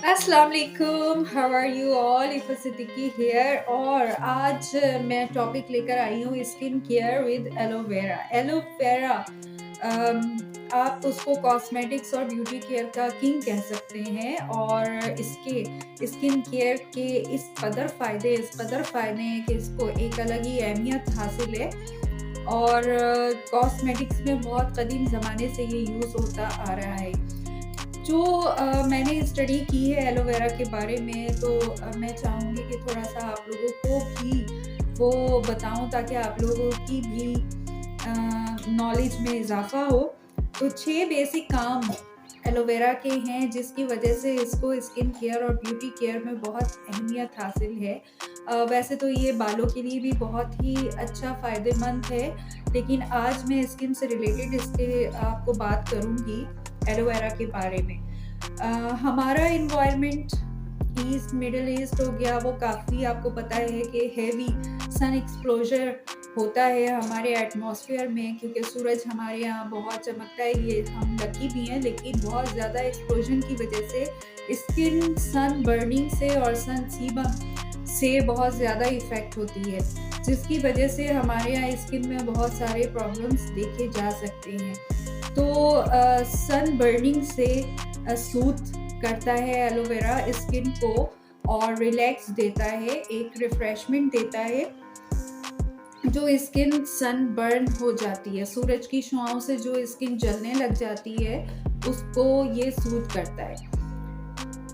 अस्सलाम वालेकुम, how are you all? Ifa Siddiqui here और आज मैं टॉपिक लेकर आई हूँ skin care with aloe vera. Aloe vera आप उसको कॉस्मेटिक्स और ब्यूटी केयर का किंग कह सकते हैं और इसके स्किन केयर के इस कदर फ़ायदे हैं कि इसको एक अलग ही अहमियत हासिल है और कॉस्मेटिक्स में बहुत कदीम ज़माने से ये यूज़ होता आ रहा है। जो मैंने स्टडी की है एलोवेरा के बारे में तो मैं चाहूँगी कि थोड़ा-सा आप लोगों को भी वो बताऊँ ताकि आप लोगों की भी नॉलेज में इज़ाफ़ा हो। तो 6 बेसिक काम एलोवेरा के हैं जिसकी वजह से इसको स्किन केयर और ब्यूटी केयर में बहुत अहमियत हासिल है। वैसे तो ये बालों के लिए भी बहुत ही अच्छा फ़ायदेमंद है, लेकिन आज मैं स्किन से रिलेटेड इसके आपको बात करूँगी एलोवेरा के बारे में। हमारा एनवायरनमेंट ईस्ट मिडल ईस्ट हो गया, वो काफ़ी आपको पता है कि हेवी सन एक्सपोज़र होता है हमारे एटमॉस्फेयर में, क्योंकि सूरज हमारे यहाँ बहुत चमकता है। ये हम लकी भी हैं, लेकिन बहुत ज़्यादा एक्सपोज़र की वजह से स्किन सन बर्निंग से और सन सीबम से बहुत ज़्यादा इफ़ेक्ट होती है, जिसकी वजह से हमारे यहाँ स्किन में बहुत सारे प्रॉब्लम्स देखे जा सकते हैं। तो सन बर्निंग से सूथ करता है एलोवेरा स्किन को और रिलैक्स देता है, एक रिफ्रेशमेंट देता है। जो स्किन सन बर्न हो जाती है, सूरज की छुआओं से जो स्किन जलने लग जाती है, उसको ये सूथ करता है।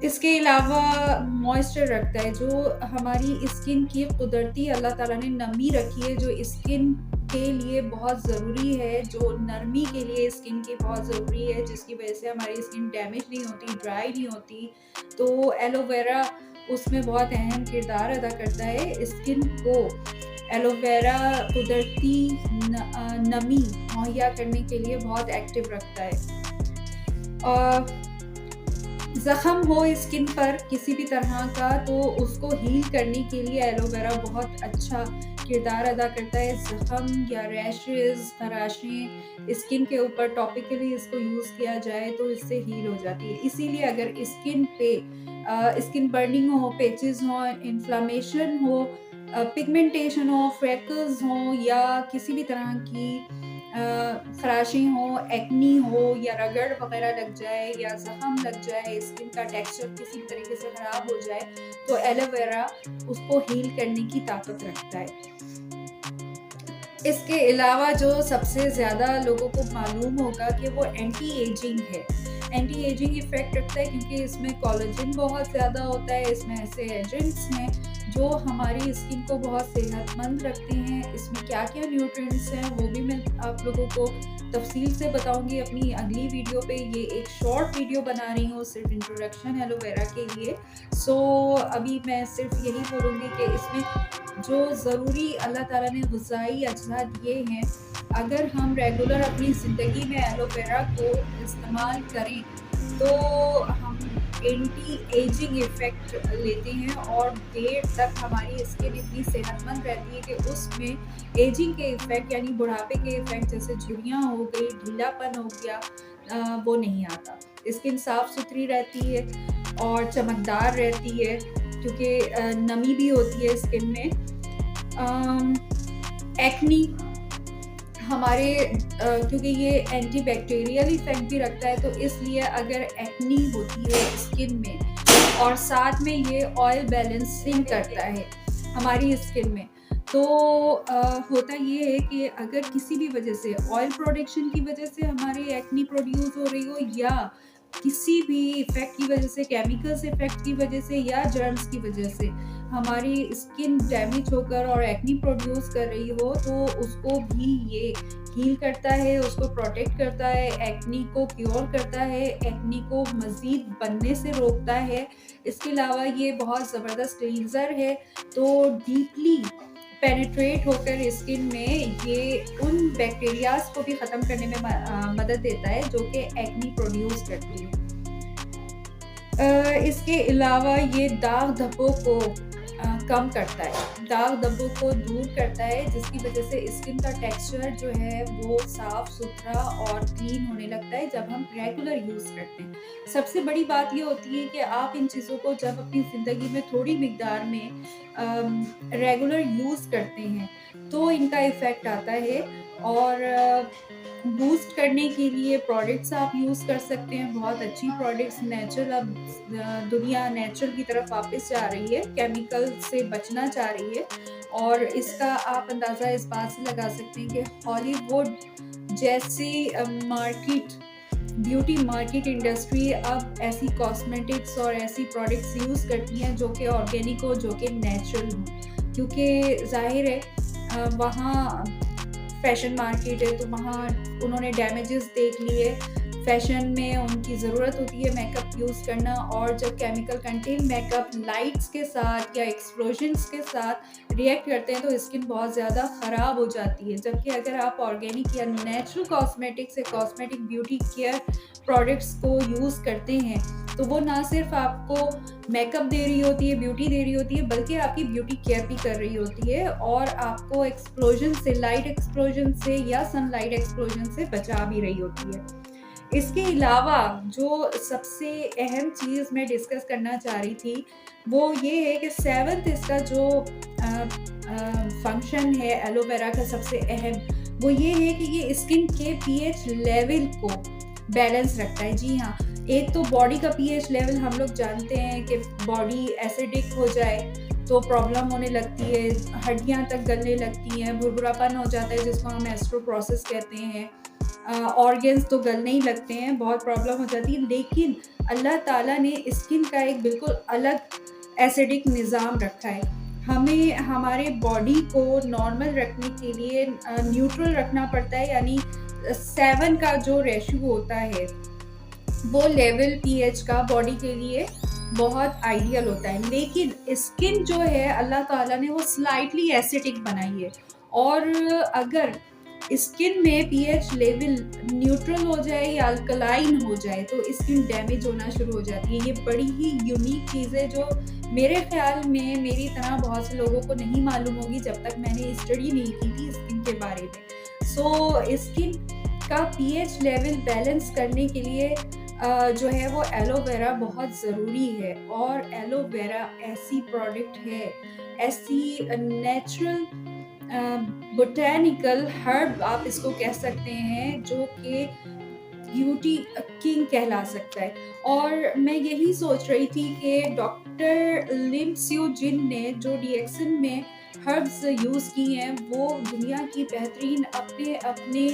इसके अलावा मॉइस्चर रखता है, जो हमारी स्किन की कुदरती अल्लाह ताला ने नमी रखी है, जो स्किन के लिए बहुत ज़रूरी है, जो नरमी के लिए स्किन की बहुत ज़रूरी है, जिसकी वजह से हमारी स्किन डैमेज नहीं होती, ड्राई नहीं होती। तो एलोवेरा उसमें बहुत अहम किरदार अदा करता है। स्किन को एलोवेरा कुदरती नमी मुहैया करने के लिए बहुत एक्टिव रखता है। और ज़ख़म हो स्किन पर किसी भी तरह का तो उसको हील करने के लिए एलोवेरा बहुत अच्छा किरदार अदा करता है। ज़ख़म या रैशेज़, खराशें स्किन के ऊपर टॉपिकली इसको यूज़ किया जाए तो इससे हील हो जाती है। इसीलिए अगर स्किन पे स्किन बर्निंग हो, पैचेज़ हों, इन्फ्लेमेशन हो, पिगमेंटेशन हो, फ्रेकल्स हों या किसी भी तरह की खराशें हों, एक्नी हो या रगड़ वगैरह लग जाए या ज़ख़म लग जाए, स्किन का टेक्सचर किसी तरीके से ख़राब हो जाए, तो एलोवेरा उसको हील करने की ताकत रखता है। इसके अलावा जो सबसे ज़्यादा लोगों को मालूम होगा कि वो एंटी एजिंग है। एंटी एजिंग इफ़ेक्ट रखता है क्योंकि इसमें कोलेजन बहुत ज़्यादा होता है, इसमें ऐसे एजेंट्स हैं जो हमारी स्किन को बहुत सेहतमंद रखते हैं। इसमें क्या-क्या न्यूट्रिएंट्स हैं वो भी मैं आप लोगों को तफ़सील से बताऊँगी अपनी अगली वीडियो पे। ये एक शॉर्ट वीडियो बना रही हूँ सिर्फ़ इंट्रोडक्शन एलोवेरा के लिए। अभी मैं सिर्फ़ यही बोलूँगी कि इसमें जो ज़रूरी अल्लाह ताला ने ग़िज़ाई अज्जा दिए हैं, अगर हम रेगुलर अपनी ज़िंदगी में एलोवेरा को इस्तेमाल करें तो हम एंटी एजिंग इफ़ेक्ट लेते हैं और देर तक हमारी स्किन इतनी सेहतमंद रहती है कि उसमें एजिंग के इफ़ेक्ट यानी बुढ़ापे के इफ़ेक्ट जैसे झुर्रियाँ हो गई, ढीलापन हो गया, वो नहीं आता। स्किन साफ़ सुथरी रहती है और चमकदार रहती है क्योंकि नमी भी होती है स्किन में। एक्नी हमारे क्योंकि ये एंटी बैक्टीरियल इफ़ेक्ट भी रखता है, तो इसलिए अगर एक्नी होती है स्किन में और साथ में ये ऑयल बैलेंसिंग करता है हमारी स्किन में, तो होता ये है कि अगर किसी भी वजह से ऑयल प्रोडक्शन की वजह से हमारी एक्नी प्रोड्यूस हो रही हो या किसी भी इफ़ेक्ट की वजह से, केमिकल्स इफ़ेक्ट की वजह से या जर्म्स की वजह से हमारी स्किन डैमेज होकर और एक्नी प्रोड्यूस कर रही हो, तो उसको भी ये हील करता है, उसको प्रोटेक्ट करता है, एक्नी को क्योर करता है, एक्नी को मज़ीद बनने से रोकता है। इसके अलावा ये बहुत ज़बरदस्त क्लींज़र है, तो डीपली पेनिट्रेट होकर स्किन में ये उन बैक्टीरियाज़ को भी ख़त्म करने में मदद देता है जो कि एक्नी प्रोड्यूस करती है। इसके अलावा ये दाग धब्बों को कम करता है, दाग धब्बों को दूर करता है, जिसकी वजह से स्किन का टेक्सचर जो है वो साफ सुथरा और क्लीन होने लगता है जब हम रेगुलर यूज़ करते हैं। सबसे बड़ी बात ये होती है कि आप इन चीज़ों को जब अपनी ज़िंदगी में थोड़ी मिकदार में रेगुलर यूज़ करते हैं तो इनका इफ़ेक्ट आता है। और बूस्ट करने के लिए प्रोडक्ट्स आप यूज़ कर सकते हैं, बहुत अच्छी प्रोडक्ट्स। नेचुरल, अब दुनिया नेचुरल की तरफ वापस जा रही है, केमिकल से बचना चाह रही है। और इसका आप अंदाज़ा इस बात से लगा सकते हैं कि हॉलीवुड जैसी मार्केट, ब्यूटी मार्केट इंडस्ट्री अब ऐसी कॉस्मेटिक्स और ऐसी प्रोडक्ट्स यूज़ करती हैं जो कि ऑर्गेनिक हो, जो कि नेचुरल हो, क्योंकि ज़ाहिर है वहाँ फैशन मार्केट है तो वहाँ उन्होंने डैमेजेस देख लिए। फैशन में उनकी ज़रूरत होती है मेकअप यूज़ करना, और जब केमिकल कंटेन मेकअप लाइट्स के साथ या एक्सप्लोजन्स के साथ रिएक्ट करते हैं तो स्किन बहुत ज़्यादा ख़राब हो जाती है। जबकि अगर आप ऑर्गेनिक या नेचुरल कॉस्मेटिक्स से कॉस्मेटिक ब्यूटी केयर प्रोडक्ट्स को यूज़ करते हैं तो वो ना सिर्फ आपको मेकअप दे रही होती है, ब्यूटी दे रही होती है, बल्कि आपकी ब्यूटी केयर भी कर रही होती है और आपको एक्सप्लोजन से, लाइट एक्सप्लोजन से या सनलाइट एक्सप्लोजन से बचा भी रही होती है। इसके अलावा जो सबसे अहम चीज़ मैं डिस्कस करना चाह रही थी वो ये है कि सेवंथ इसका जो फंक्शन है एलोवेरा का सबसे अहम, वो ये है कि ये स्किन के पीएच लेवल को बैलेंस रखता है। जी हाँ, एक तो बॉडी का पीएच लेवल हम लोग जानते हैं कि बॉडी एसिडिक हो जाए तो प्रॉब्लम होने लगती है, हड्डियां तक गलने लगती हैं, भुरभुरापन हो जाता है जिसको हम एस्ट्रोप्रोसिस कहते हैं, ऑर्गन्स तो गलने ही लगते हैं, बहुत प्रॉब्लम हो जाती है। लेकिन अल्लाह ताला ने स्किन का एक बिल्कुल अलग एसिडिक निज़ाम रखा है। हमें हमारे बॉडी को नॉर्मल रखने के लिए न्यूट्रल रखना पड़ता है, यानी 7 का जो रेशियो होता है वो लेवल पीएच का बॉडी के लिए बहुत आइडियल होता है। लेकिन स्किन जो है अल्लाह ताला ने वो स्लाइटली एसिडिक बनाई है, और अगर स्किन में पीएच लेवल न्यूट्रल हो जाए या अल्कलाइन हो जाए तो स्किन डैमेज होना शुरू हो जाती है। ये बड़ी ही यूनिक चीज़ है जो मेरे ख्याल में मेरी तरह बहुत से लोगों को नहीं मालूम होगी जब तक मैंने स्टडी नहीं की थी स्किन के बारे में। सो स्किन का पीएच लेवल बैलेंस करने के लिए जो है वो एलोवेरा बहुत ज़रूरी है। और एलोवेरा ऐसी प्रोडक्ट है, ऐसी नेचुरल बोटैनिकल हर्ब आप इसको कह सकते हैं, जो कि ब्यूटी किंग कहला सकता है। और मैं यही सोच रही थी कि डॉक्टर लिम स्यू जिन ने जो डीएक्सन में हर्ब्स यूज़ की हैं वो दुनिया की बेहतरीन, अपने अपने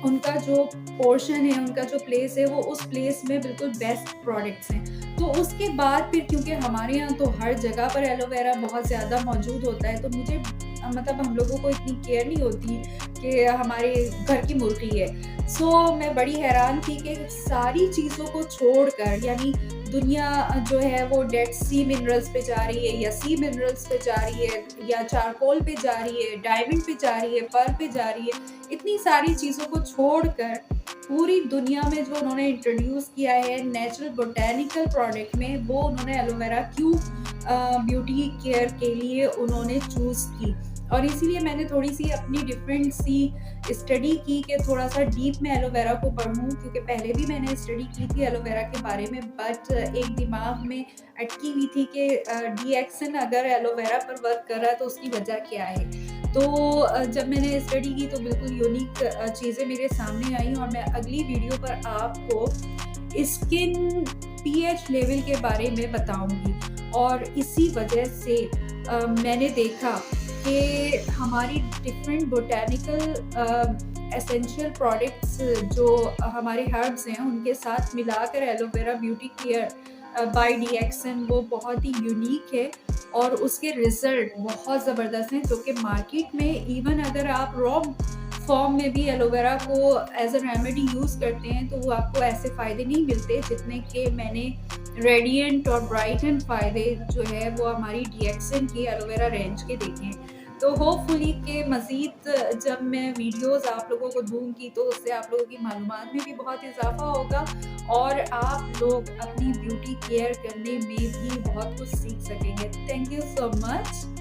उनका जो पोर्शन है, उनका जो प्लेस है, वो उस प्लेस में बिल्कुल बेस्ट प्रोडक्ट्स हैं। तो उसके बाद फिर क्योंकि हमारे यहाँ तो हर जगह पर एलोवेरा बहुत ज़्यादा मौजूद होता है तो मुझे मतलब हम लोगों को इतनी केयर नहीं होती कि हमारे घर की मुर्गी है। सो मैं बड़ी हैरान थी कि सारी चीज़ों को छोड़कर, यानी दुनिया जो है वो डेड सी मिनरल्स पे जा रही है या सी मिनरल्स पे जा रही है या चारकोल पे जा रही है, डायमंड पे जा रही है, पर्ल पे जा रही है, इतनी सारी चीज़ों को छोड़कर पूरी दुनिया में जो उन्होंने इंट्रोड्यूस किया है नेचुरल बोटैनिकल प्रोडक्ट में, वो उन्होंने एलोवेरा क्यों ब्यूटी केयर के लिए उन्होंने चूज़ की। और इसीलिए मैंने थोड़ी सी अपनी डिफरेंट सी स्टडी की कि थोड़ा सा डीप में एलोवेरा को पढ़ूं, क्योंकि पहले भी मैंने स्टडी की थी एलोवेरा के बारे में, बट एक दिमाग में अटकी हुई थी कि डीएक्सन अगर एलोवेरा पर वर्क कर रहा है तो उसकी वजह क्या है। तो जब मैंने स्टडी की तो बिल्कुल यूनिक चीज़ें मेरे सामने आई, और मैं अगली वीडियो पर आपको स्किन पीएच लेवल के बारे में बताऊंगी। और इसी वजह से मैंने देखा कि हमारी डिफरेंट बोटैनिकल एसेंशियल प्रोडक्ट्स जो हमारे हर्ब्स हैं उनके साथ मिलाकर एलोवेरा ब्यूटी केयर बाय डीएक्सन वो बहुत ही यूनिक है, और उसके रिजल्ट बहुत ज़बरदस्त हैं, जो कि मार्केट में इवन अगर आप रॉ फॉर्म में भी एलोवेरा को एज अ रेमेडी यूज़ करते हैं तो वो आपको ऐसे फ़ायदे नहीं मिलते जितने के मैंने रेडिएंट और ब्राइटन फ़ायदे जो है वो हमारी डीएक्सन की एलोवेरा रेंज के देखे हैं। तो होपफुली के मज़ीद जब मैं वीडियोस आप लोगों को दूँगी तो उससे आप लोगों की मालूमात में भी बहुत इज़ाफ़ा होगा और आप लोग अपनी ब्यूटी केयर करने में भी बहुत कुछ सीख सकेंगे। Thank you so much.